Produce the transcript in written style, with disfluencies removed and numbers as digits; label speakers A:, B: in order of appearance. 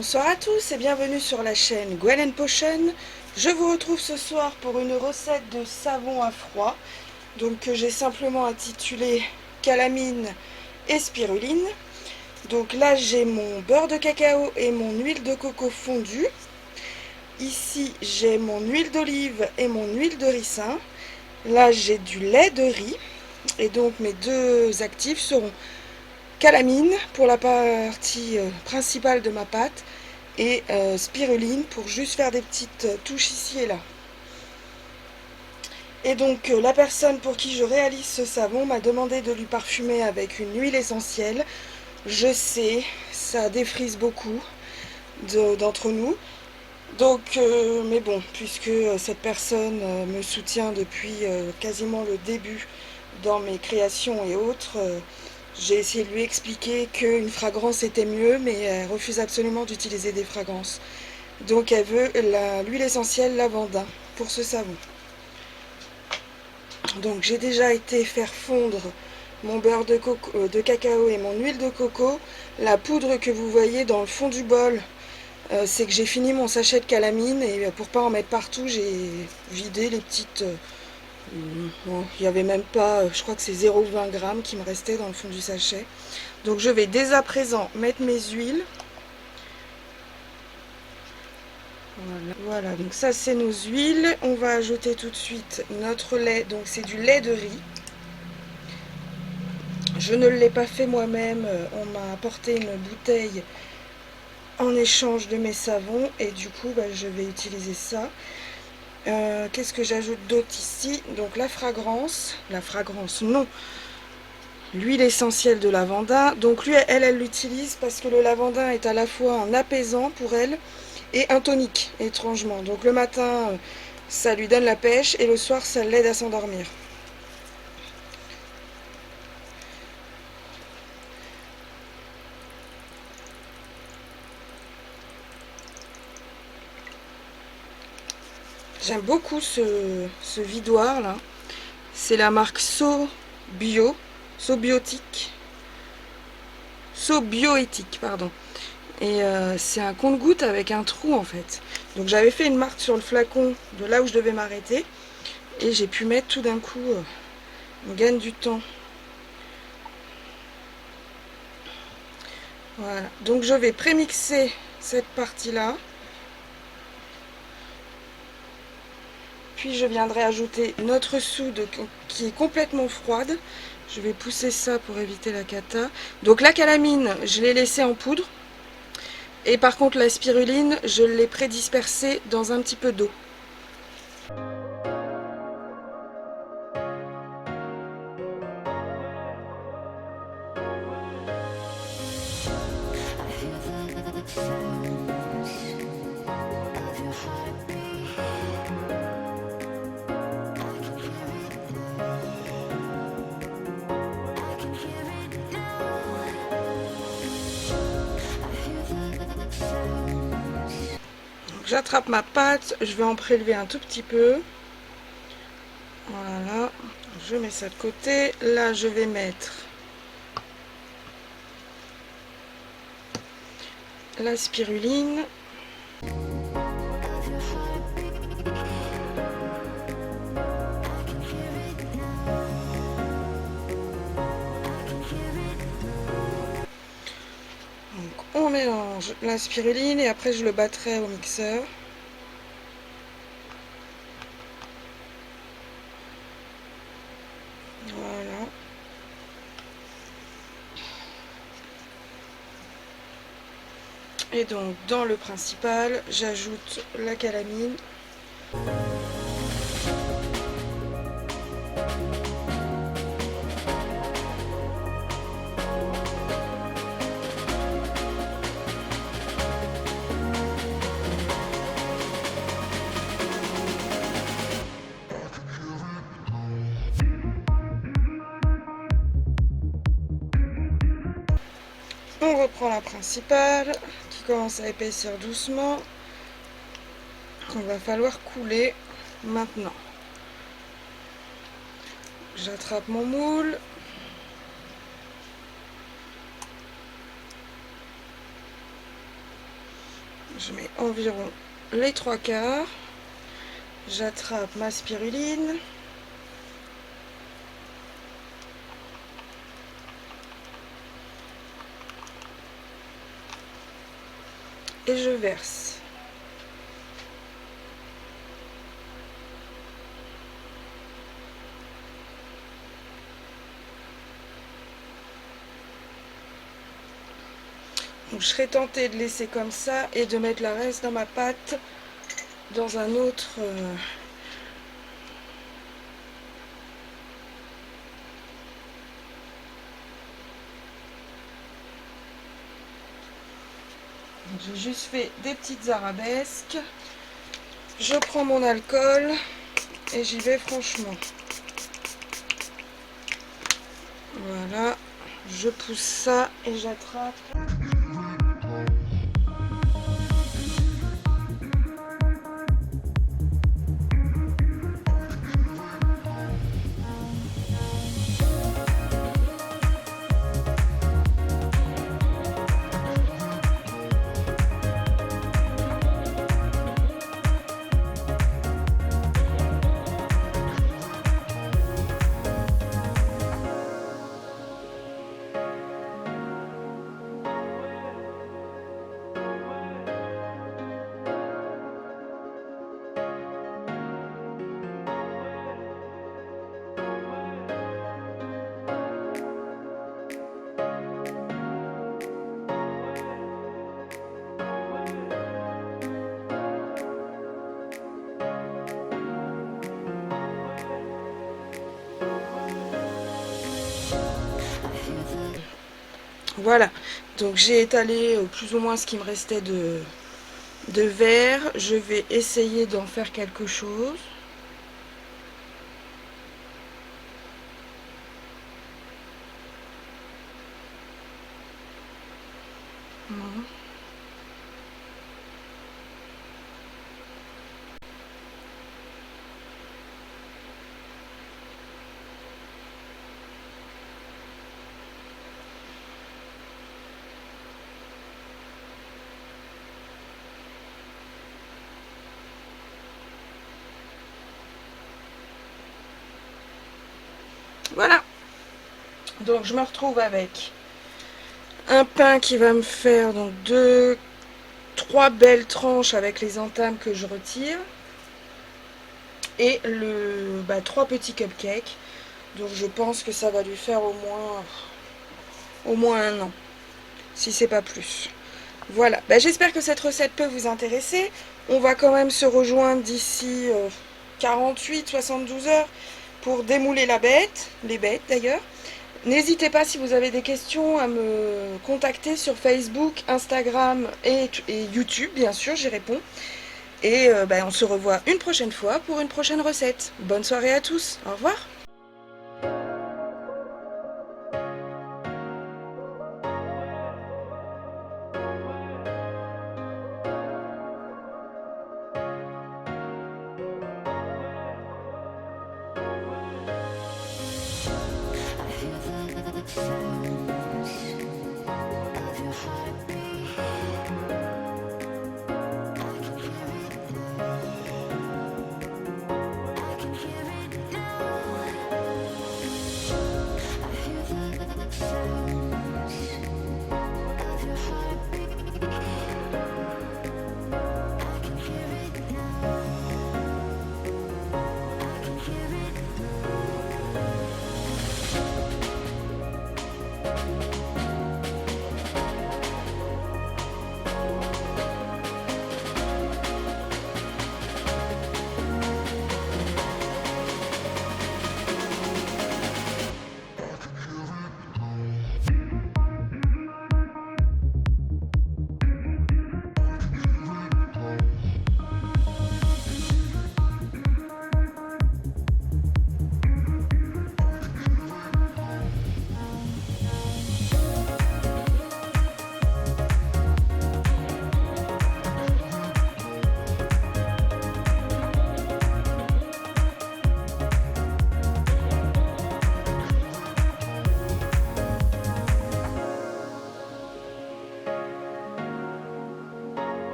A: Bonsoir à tous et bienvenue sur la chaîne Gwen & Potion. Je vous retrouve ce soir pour une recette de savon à froid, donc que j'ai simplement intitulé calamine et spiruline. Donc là j'ai mon beurre de cacao et mon huile de coco fondue. Ici j'ai mon huile d'olive et mon huile de ricin. Là j'ai du lait de riz et donc mes deux actifs seront calamine pour la partie principale de ma pâte et spiruline pour juste faire des petites touches ici et là. Et donc la personne pour qui je réalise ce savon m'a demandé de lui parfumer avec une huile essentielle. Je sais, ça défrise beaucoup d'entre nous. Donc, mais bon, puisque cette personne me soutient depuis quasiment le début dans mes créations et autres, j'ai essayé de lui expliquer qu'une fragrance était mieux, mais elle refuse absolument d'utiliser des fragrances. Donc elle veut l'huile essentielle lavandin pour ce savon. Donc j'ai déjà été faire fondre mon beurre de cacao et mon huile de coco. La poudre que vous voyez dans le fond du bol, c'est que j'ai fini mon sachet de calamine et pour pas en mettre partout, j'ai vidé les petites... bon, il n'y avait même pas, je crois que c'est 0,20 g qui me restait dans le fond du sachet. Donc je vais dès à présent mettre mes huiles. Voilà, donc ça c'est nos huiles. On va ajouter tout de suite notre lait, donc c'est du lait de riz. Je ne l'ai pas fait moi-même, on m'a apporté une bouteille en échange de mes savons et du coup je vais utiliser ça. Qu'est-ce que j'ajoute d'autre ici? Donc la fragrance non, l'huile essentielle de lavandin. Donc lui, elle l'utilise parce que le lavandin est à la fois un apaisant pour elle et un tonique, étrangement. Donc le matin, ça lui donne la pêche et le soir, ça l'aide à s'endormir. J'aime beaucoup ce vidoir là. C'est la marque Sobiotique, Sobioéthique, pardon. Et c'est un compte-gouttes avec un trou en fait. Donc j'avais fait une marque sur le flacon de là où je devais m'arrêter. Et j'ai pu mettre tout d'un coup, on gagne du temps. Voilà. Donc je vais prémixer cette partie-là. Puis je viendrai ajouter notre soude qui est complètement froide. Je vais pousser ça pour éviter la cata. Donc la calamine, je l'ai laissée en poudre. Et par contre la spiruline, je l'ai prédispersée dans un petit peu d'eau. J'attrape ma pâte, je vais en prélever un tout petit peu. Voilà, je mets ça de côté. Là, je vais mettre la spiruline. Donc, on mélange la spiruline et après je le battrai au mixeur. Voilà. Et donc dans le principal, j'ajoute la calamine. On reprend la principale qui commence à épaissir doucement. Qu'on va falloir couler maintenant. J'attrape mon moule. je mets environ les 3/4. J'attrape ma spiruline. Et je verse. Donc, je serais tentée de laisser comme ça et de mettre la reste dans ma pâte dans un autre j'ai juste fait des petites arabesques. Je prends mon alcool et j'y vais franchement. Voilà, je pousse ça et j'attrape. Voilà, donc j'ai étalé plus ou moins ce qui me restait de verre. Je vais essayer d'en faire quelque chose. Voilà, donc je me retrouve avec un pain qui va me faire donc 3 belles tranches avec les entames que je retire et 3 petits cupcakes. Donc je pense que ça va lui faire au moins 1 an, si c'est pas plus. Voilà, j'espère que cette recette peut vous intéresser. On va quand même se rejoindre d'ici 48-72 heures pour démouler les bêtes d'ailleurs. N'hésitez pas, si vous avez des questions, à me contacter sur Facebook, Instagram et YouTube, bien sûr, j'y réponds. Et on se revoit une prochaine fois pour une prochaine recette. Bonne soirée à tous, au revoir.
B: Sounds of your heartbeat.